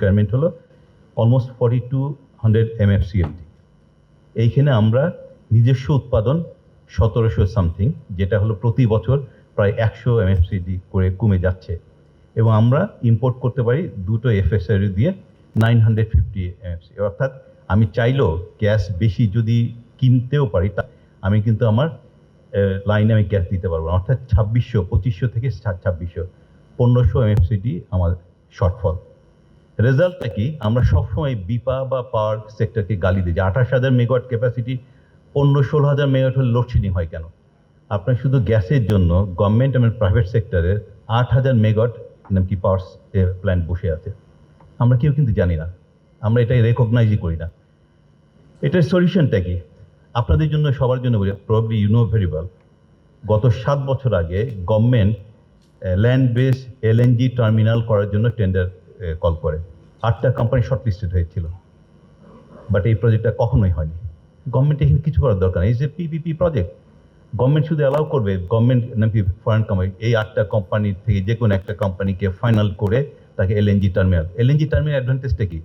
Requirement হলো almost 4200 MFCFD। এইখানে আমরা নিজস্ব উৎপাদন 1700 সামথিং, যেটা হলো প্রতি বছর প্রায় 100 MFCD করে কমে যাচ্ছে, এবং আমরা ইম্পোর্ট করতে পারি দুটো FSRU দিয়ে 950 MFC। অর্থাৎ আমি চাইলেও গ্যাস বেশি যদি কিনতেও পারি, তা আমি কিন্তু আমার লাইনে আমি গ্যাস দিতে পারবো না। অর্থাৎ 2500 থেকে 1500 MFCD আমার শর্টফল। রেজাল্টটা কি? আমরা সবসময় বিপা বা পাওয়ার সেক্টরকে গালি দিই যে 28,000 মেগাওয়াট ক্যাপাসিটি 15-16,000 মেগাওয়াট হলে লোডশেডিং হয় কেন? আপনার শুধু গ্যাসের জন্য গভর্নমেন্ট এবং প্রাইভেট সেক্টরের 8,000 মেগাওয়াট নাকি পাওয়ার প্ল্যান্ট বসে আছে। আমরা কেউ কিন্তু জানি না, আমরা এটাই রেকগনাইজই করি না। এটার সলিউশনটা কি? আপনাদের জন্য, সবার জন্য বলি, probably you know very well, গত 7 বছর আগে government land base LNG terminal করার জন্য টেন্ডার কল করে। 8টা কোম্পানি শর্টলিস্টেড হয়েছিল, বাট এই প্রজেক্টটা কখনোই হয়নি। গভর্নমেন্ট এখানে কিছু করার দরকার নেই। এই যে PPP প্রজেক্ট, গভর্নমেন্ট শুধু অ্যালাউ করবে, গভর্নমেন্ট নাকি ফরেন কোম্পানি, এই 8টা কোম্পানির থেকে যে কোনো একটা কোম্পানিকে ফাইনাল করে তাকে LNG টার্মিনাল অ্যাডভান্টেজটা কি?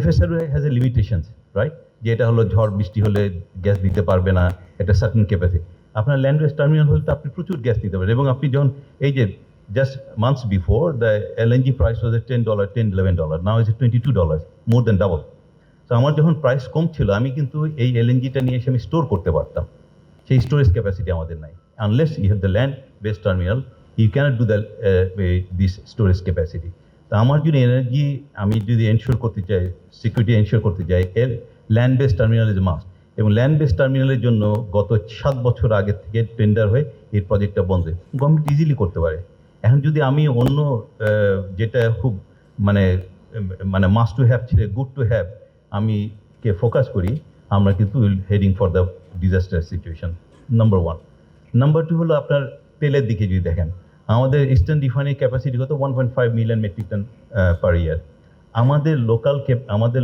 FSRU has a limitations, right? যে এটা হলো ঝড় বৃষ্টি হলে গ্যাস দিতে পারবে না, এটা সার্টেন ক্যাপাসিটি। আপনার ল্যান্ড বেস টার্মিনাল হলে তো আপনি প্রচুর গ্যাস দিতে পারেন, এবং আপনি যখন এই যে just months before, the LNG price was at $10-11. Now it's at $22, more than double. So আমার যখন প্রাইস কম ছিল, আমি কিন্তু এই LNGটা নিয়ে এসে আমি স্টোর করতে পারতাম। সেই স্টোরেজ ক্যাপাসিটি আমাদের নাই। Unless you have the land base terminal, you cannot do the this storage capacity. তা আমার যদি এনার্জি, আমি যদি এনশিওর করতে চাই, সিকিউরিটি এনশিওর করতে চাই, land base terminal is must. এবং ল্যান্ড বেস টার্মিনালের জন্য গত 7 বছর আগে থেকে টেন্ডার হয়ে এই প্রজেক্টটা বন্ধ। গভর্নমেন্ট ইজিলি করতে পারে। এখন যদি আমি অন্য যেটা খুব মানে মাস্ট টু হ্যাভ ছিল, গুড টু হ্যাভ, আমি কে ফোকাস করি, আমরা কিন্তু heading for the disaster situation, number 1। Number 2 হলো আপনার তেলের দিকে যদি দেখেন, আমাদের ইস্টার্ন রিফাইনারি ক্যাপাসিটি কত? 1.5 মিলিয়ন মেট্রিক টন পার ইয়ার। আমাদের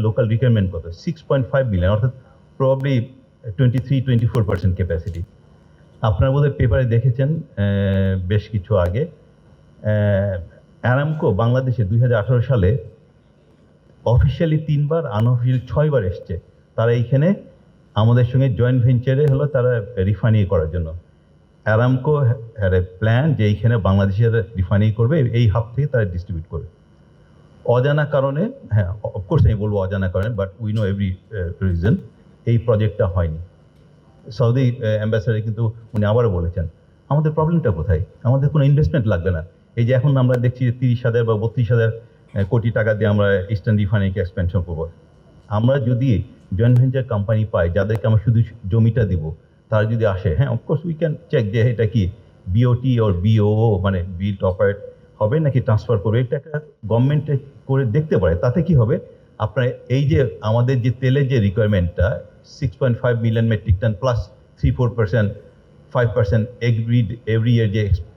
লোকাল রিকোয়ারমেন্ট কত? 6.5 মিলিয়ন, অর্থাৎ প্রবাবলি 23-24% ক্যাপাসিটি। আপনারা বোধহয় পেপারে দেখেছেন বেশ কিছু আগে, অ্যারামকো বাংলাদেশে 2018 সালে অফিসিয়ালি 3 বার, আনঅফিসিয়ালি 6 বার এসছে। তারা এইখানে আমাদের সঙ্গে জয়েন্ট ভেঞ্চারে হলো তারা রিফাইনারি করার জন্য। অ্যারামকো হ্যাড এ প্ল্যান যে এইখানে বাংলাদেশের রিফাইনারি করবে, এই হাব থেকে তারা ডিস্ট্রিবিউট করবে। অজানা কারণে, হ্যাঁ অফকোর্স আমি বলবো অজানা কারণে, but we know every reason, এই প্রজেক্টটা হয়নি। সৌদি অ্যাম্বাসেডার কিন্তু উনি আবারও বলেছেন, আমাদের প্রবলেমটা কোথায়? আমাদের কোনো ইনভেস্টমেন্ট লাগবে না। এই যে এখন আমরা দেখছি যে 30,000 বা 32,000 কোটি টাকা দিয়ে আমরা ইস্টার্ন রিফাইনারিকে এক্সপেনশন করবো। আমরা যদি জয়েন্ট ভেঞ্চার কোম্পানি পাই, যাদেরকে আমরা শুধু জমিটা দিব, তারা যদি আসে, হ্যাঁ অফকোর্স উই ক্যান চেক যে এটা কি BOT ওর BOO, মানে বিল্ড অপারেট হবে নাকি ট্রান্সফার করবে, এটা একটা গভর্নমেন্টে করে দেখতে পারে। তাতে কি হবে, আপনার এই যে আমাদের যে তেলের যে রিকোয়ারমেন্টটা 6.5 million metric ton plus 3-4%, 5% every year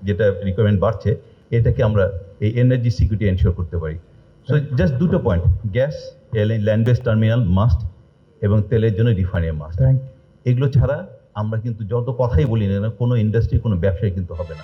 যেটা রিকোয়ারমেন্ট বাড়ছে, এটাকে আমরা এই এনার্জি সিকিউরিটি এনশিওর করতে পারি। সো জাস্ট দুটো point, gas, land base terminal must, এবং তেলের জন্য রিফাইনারি মাস্ট। এগুলো ছাড়া আমরা কিন্তু যত কথাই বলি না, কোনো ইন্ডাস্ট্রি, কোনো ব্যবসায় কিন্তু হবে না।